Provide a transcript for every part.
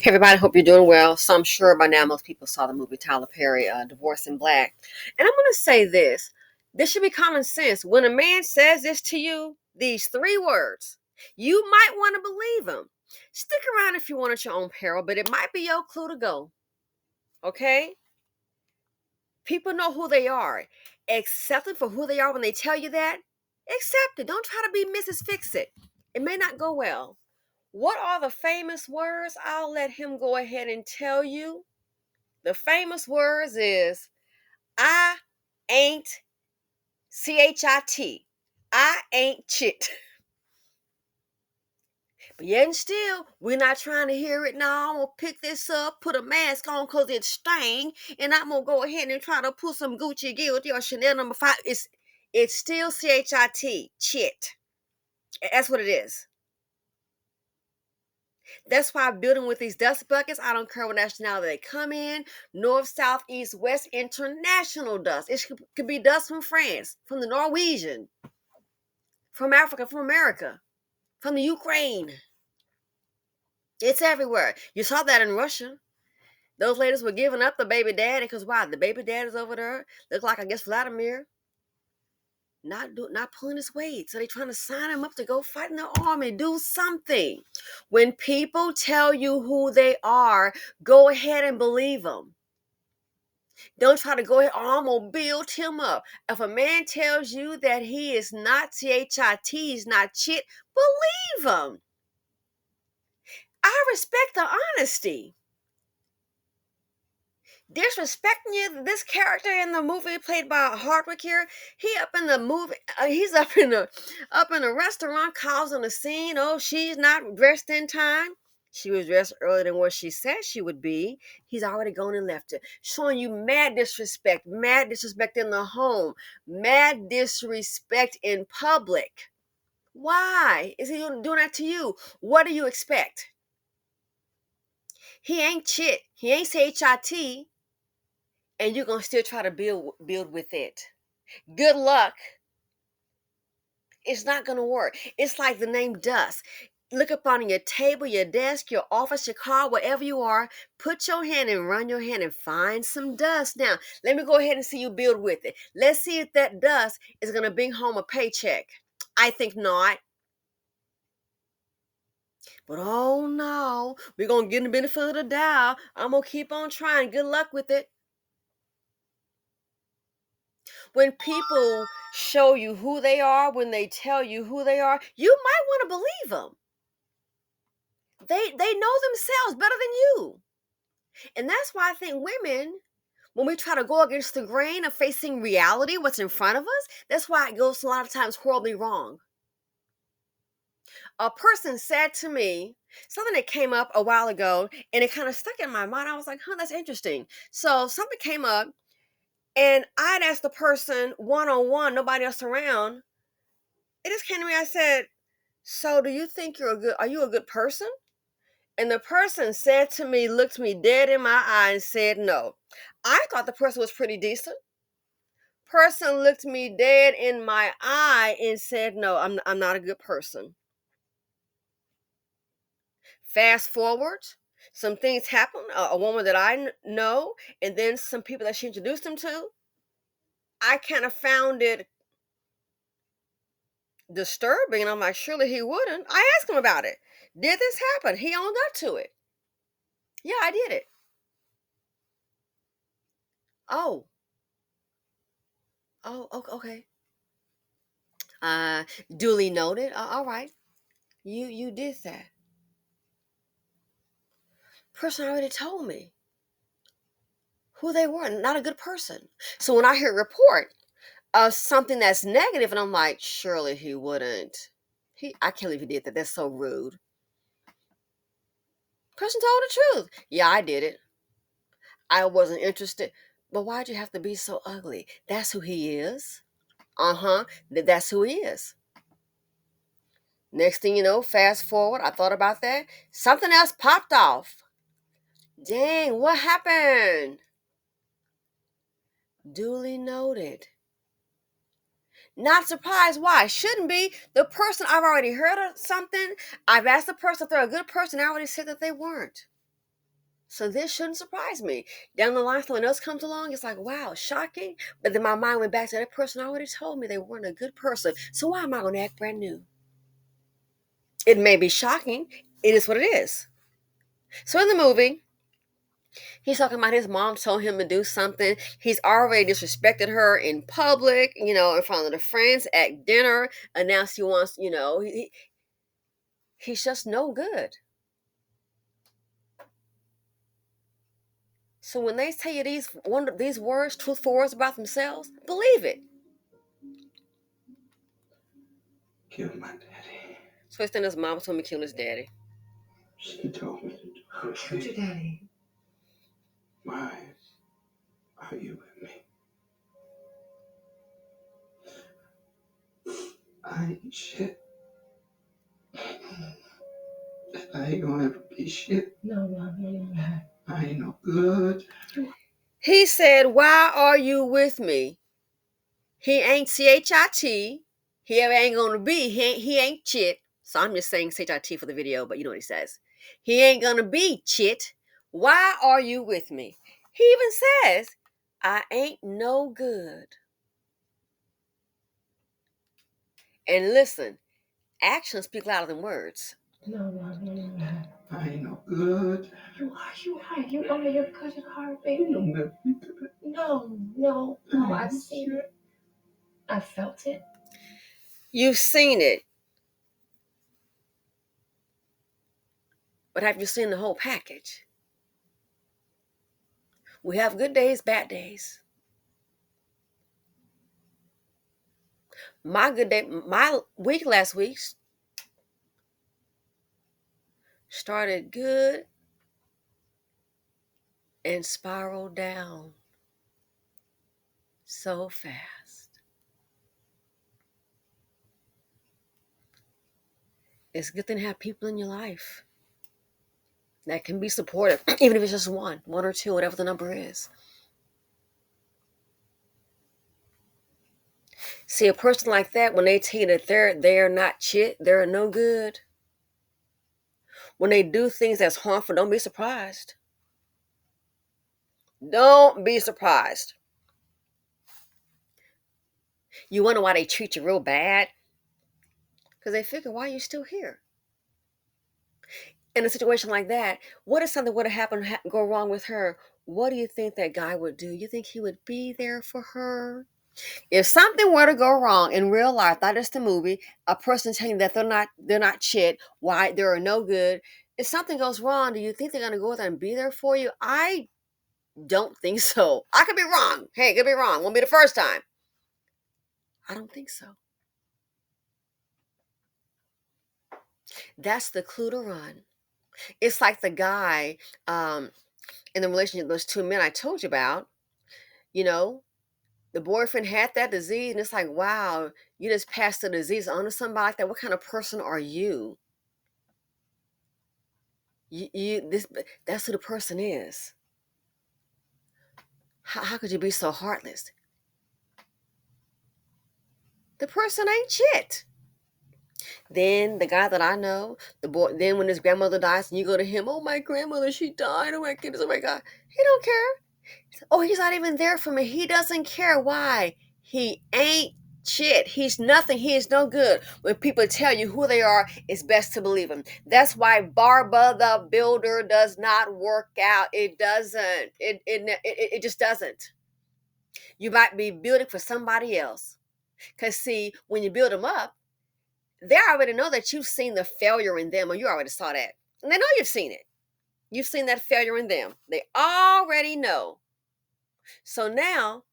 Hey everybody, hope you're doing well. So I'm sure by now most people saw the movie Tyler Perry, Divorce in Black. And I'm going to say this. This should be common sense. When a man says this to you, these three words, you might want to believe him. Stick around if you want at your own peril, but it might be your clue to go. Okay? People know who they are. Accept them for who they are when they tell you that. Accept it. Don't try to be Mrs. Fix It. It may not go well. What are the famous words? I'll let him go ahead and tell you. The famous words is I ain't Chit. I ain't Chit. But yet and still, we're not trying to hear it now. I'm gonna pick this up, put a mask on because it's staying, and I'm gonna go ahead and try to put some Gucci Guilty or Chanel number 5. It's still Chit. That's what it is. That's why I'm building with these dust buckets. I don't care what nationality they come in, north, south, east, west, international dust. It could be dust from France, from the Norwegian, from Africa, from America, from the Ukraine. It's everywhere. You saw that in Russia. Those ladies were giving up the baby daddy because why? The baby daddy's over there. Look like I guess Vladimir not pulling his weight. So they trying to sign him up to go fight in the army, do something. When people tell you who they are, go ahead and believe them. Don't try to go ahead, oh, I'm going to build him up. If a man tells you that he is not Chit, he's not Chit, believe him. I respect the honesty. Disrespecting you, this character in the movie played by Hardwick here, he up in the movie, he's up in the restaurant causing a scene. Oh, she's not dressed in time. She was dressed earlier than what she said she would be. He's already gone and left her, showing you mad disrespect in the home, mad disrespect in public. Why is he doing that to you? What do you expect? He ain't Chit. He ain't Chit, and you're gonna still try to build with it. Good luck. It's not gonna work. It's like the name dust. Look up on your table, your desk, your office, your car, wherever you are. Put your hand and run your hand and find some dust. Now, let me go ahead and see you build with it. Let's see if that dust is gonna bring home a paycheck. I think not. But oh no, we're gonna get the benefit of the doubt. I'm gonna keep on trying. Good luck with it. When people show you who they are, when they tell you who they are, you might want to believe them. They know themselves better than you. And that's why I think women, when we try to go against the grain of facing reality, what's in front of us, that's why it goes a lot of times horribly wrong. A person said to me something that came up a while ago, and it kind of stuck in my mind. I was like, that's interesting. So something came up, and I'd asked the person one on one, nobody else around. It just came to me. I said, so do you think are you a good person? And the person said to me, looked me dead in my eye and said no. I thought the person was pretty decent. Person looked me dead in my eye and said no, I'm not a good person. Fast forward, some things happen. A woman that I know, and then some people that she introduced him to. I kind of found it disturbing, and I'm like, surely he wouldn't. I asked him about it. Did this happen? He owned up to it. Yeah, I did it. Oh, okay. Uh, Duly noted. All right, you did that. Person already told me who they were. Not a good person. So when I hear a report of something that's negative, and I'm like, surely he wouldn't. I can't believe he did that. That's so rude. Person told the truth. Yeah, I did it. I wasn't interested. But why'd you have to be so ugly? That's who he is. Uh-huh. That's who he is. Next thing you know, fast forward, I thought about that. Something else popped off. Dang, what happened? Duly noted. Not surprised why. Shouldn't be. The person, I've already heard of something. I've asked the person if they're a good person. I already said that they weren't. So this shouldn't surprise me. Down the line, someone else comes along, it's like, wow, shocking. But then my mind went back to that person already told me they weren't a good person. So why am I going to act brand new? It may be shocking. It is what it is. So in the movie, he's talking about his mom told him to do something. He's already disrespected her in public, in front of the friends at dinner. Announced he wants, he's just no good. So when they tell you these words, truthful words about themselves, believe it. Kill my daddy. So he's saying his mom told me to kill his daddy. She told me to do it. Who killed your daddy? Why are you with me? I ain't shit. I ain't gonna ever be shit. No, Mom, you're not. I ain't no good. He said, why are you with me? He ain't Chit. He ain't gonna be. He ain't Chit. So I'm just saying Chit for the video, but you know what he says. He ain't gonna be Chit. Why are you with me? He even says, I ain't no good. And listen, actions speak louder than words. No, Mom, you're not. I ain't no good. You are. You are. You're good at heart, baby. You'll never be good. No. I've seen it. I felt it. You've seen it. But have you seen the whole package? We have good days, bad days. My week last week started good and spiraled down so fast. It's a good thing to have people in your life that can be supportive, even if it's just one or two, whatever the number is. See, a person like that, when they tell you that they're not Chit, they're no good. When they do things that's harmful, don't be surprised. Don't be surprised. You wonder why they treat you real bad? Because they figure, why are you still here? In a situation like that, what if something would have happened, go wrong with her? What do you think that guy would do? You think he would be there for her? If something were to go wrong in real life, not just a movie, a person telling you that they're not Chit, why they're no good. If something goes wrong, do you think they're gonna go there and be there for you? I don't think so. I could be wrong. Hey, could be wrong. Won't be the first time. I don't think so. That's the clue to run. It's like the guy in the relationship, those two men I told you about, the boyfriend had that disease, and it's like, wow, you just passed the disease on to somebody like that. What kind of person are you? That's who the person is. How could you be so heartless? The person ain't Chit. Then the guy that I know, the boy, then when his grandmother dies and you go to him, oh, my grandmother, she died. Oh my goodness, oh my God. He don't care. Oh, he's not even there for me. He doesn't care. Why? He ain't Chit. He's nothing. He is no good. When people tell you who they are, it's best to believe them. That's why Barba the Builder does not work out. It doesn't. It just doesn't. You might be building for somebody else. Because see, when you build them up, they already know that you've seen the failure in them, or you already saw that. And they know you've seen it. You've seen that failure in them. They already know. So now,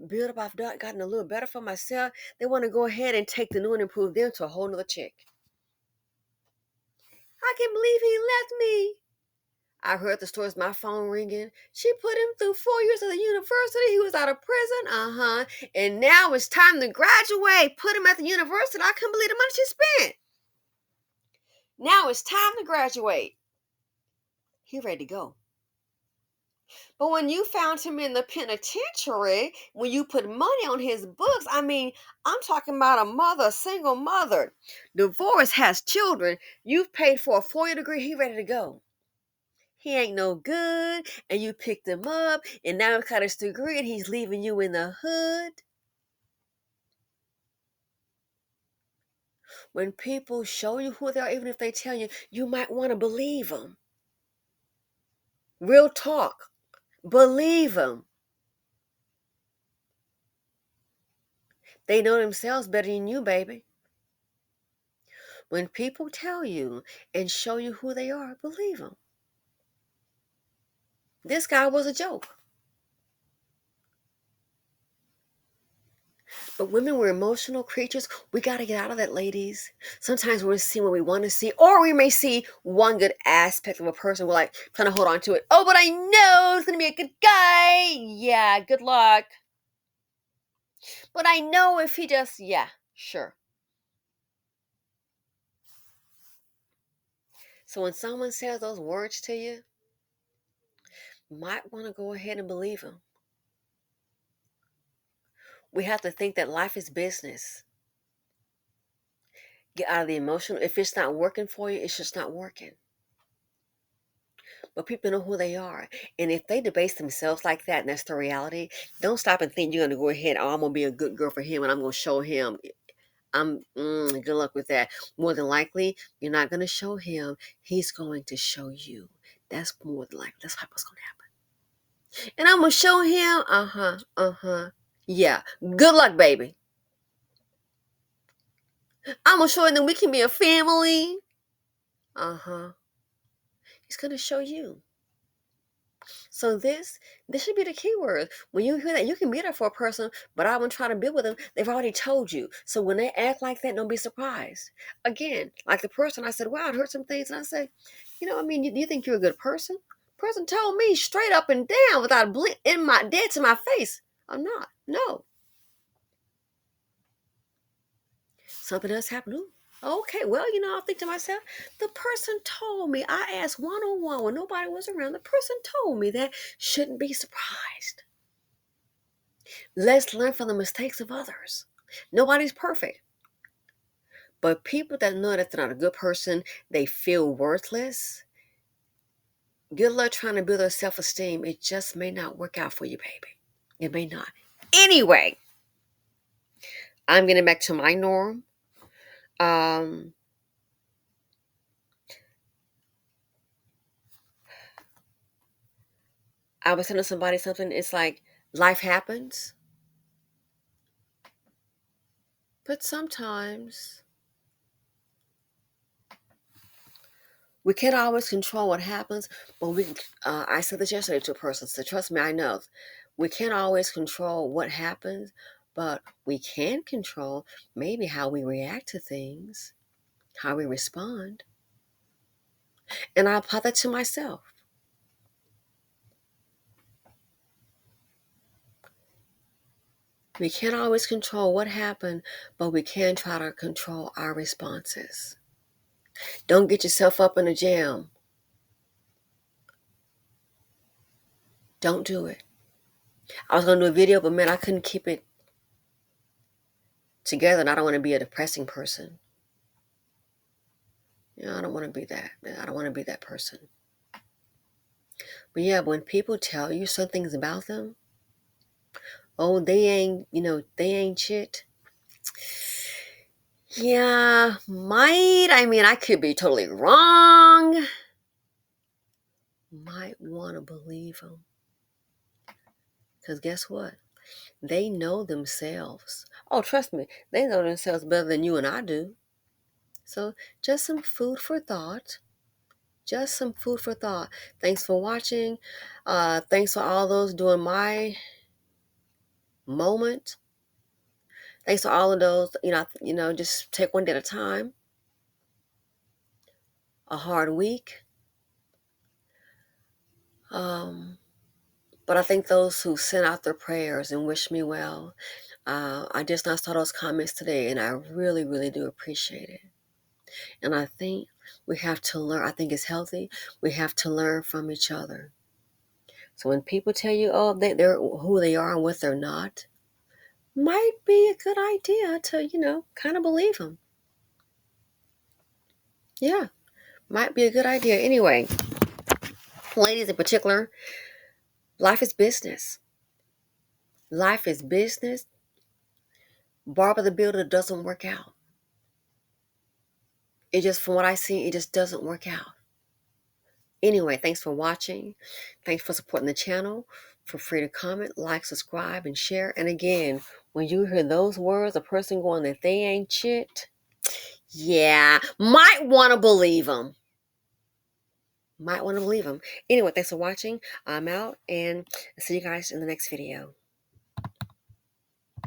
build up, I've gotten a little better for myself. They want to go ahead and take the new and improve them to a whole nother chick. I can't believe he left me. I heard the stories, my phone ringing. She put him through 4 years of the university. He was out of prison. And now it's time to graduate. Put him at the university. I couldn't believe the money she spent. Now it's time to graduate. He ready to go. But when you found him in the penitentiary, when you put money on his books, I'm talking about a single mother, divorced, has children. You've paid for a 4-year degree. He ready to go. he ain't no good, and you picked him up, and now he's got his degree, and he's leaving you in the hood. When people show you who they are, even if they tell you, you might want to believe them. Real talk. Believe them. They know themselves better than you, baby. When people tell you and show you who they are, believe them. This guy was a joke. But women, we're emotional creatures. We got to get out of that, ladies. Sometimes we're seeing what we want to see, or we may see one good aspect of a person. We're like trying to hold on to it. Oh, but I know it's going to be a good guy. Yeah, good luck. But I know if he just, yeah, sure. So when someone says those words to you, you might want to go ahead and believe them. We have to think that life is business. Get out of the emotional. If it's not working for you, it's just not working. But people know who they are. And if they debase themselves like that, and that's the reality, don't stop and think you're going to go ahead, oh, I'm going to be a good girl for him, and I'm going to show him. Good luck with that. More than likely, you're not going to show him. He's going to show you. That's more than likely. That's what's going to happen. And I'm going to show him, yeah, good luck, baby. I'm going to show him that we can be a family. He's going to show you. So this should be the key word. When you hear that, you can be there for a person, but I wouldn't try to build with them. They've already told you. So when they act like that, don't be surprised. Again, like the person, I said, wow, I heard some things. And I say, do you think you're a good person? The person told me straight up and down without dead to my face. I'm not. No. Something else happened. Ooh, okay, well, I think to myself, the person told me. I asked one-on-one when nobody was around. The person told me that. Shouldn't be surprised. Let's learn from the mistakes of others. Nobody's perfect. But people that know that they're not a good person, they feel worthless. Good luck trying to build their self-esteem. It just may not work out for you, baby. It may not. Anyway, I'm getting back to my norm. I was telling somebody something. It's like life happens. But sometimes we can't always control what happens. But I said this yesterday to a person. So trust me, I know. We can't always control what happens, but we can control maybe how we react to things, how we respond. And I apply that to myself. We can't always control what happened, but we can try to control our responses. Don't get yourself up in a jam. Don't do it. I was going to do a video, but man, I couldn't keep it together, and I don't want to be a depressing person. I don't want to be that. I don't want to be that person. But yeah, when people tell you some things about them, oh, they ain't Chit. Yeah, I could be totally wrong. Might want to believe them. Because guess what? They know themselves. Oh, trust me, they know themselves better than you and I do. So just some food for thought. Just some food for thought. Thanks for watching. Thanks for all those doing my moment. Thanks for all of those. Just take one day at a time. A hard week. But I thank those who sent out their prayers and wish me well. I just now saw those comments today, and I really, really do appreciate it. And I think we have to learn. I think it's healthy. We have to learn from each other. So when people tell you, oh, they're who they are and what they're not, might be a good idea to, kind of believe them. Yeah, might be a good idea. Anyway, Ladies in particular, life is business. Life is business. Barbara the Builder doesn't work out. It just, from what I see, it just doesn't work out. Anyway, thanks for watching. Thanks for supporting the channel. Feel free to comment, like, subscribe, and share. And again, when you hear those words, a person going that they ain't Chit, yeah, might want to believe them. Might want to believe them. Anyway, thanks for watching. I'm out, and I'll see you guys in the next video.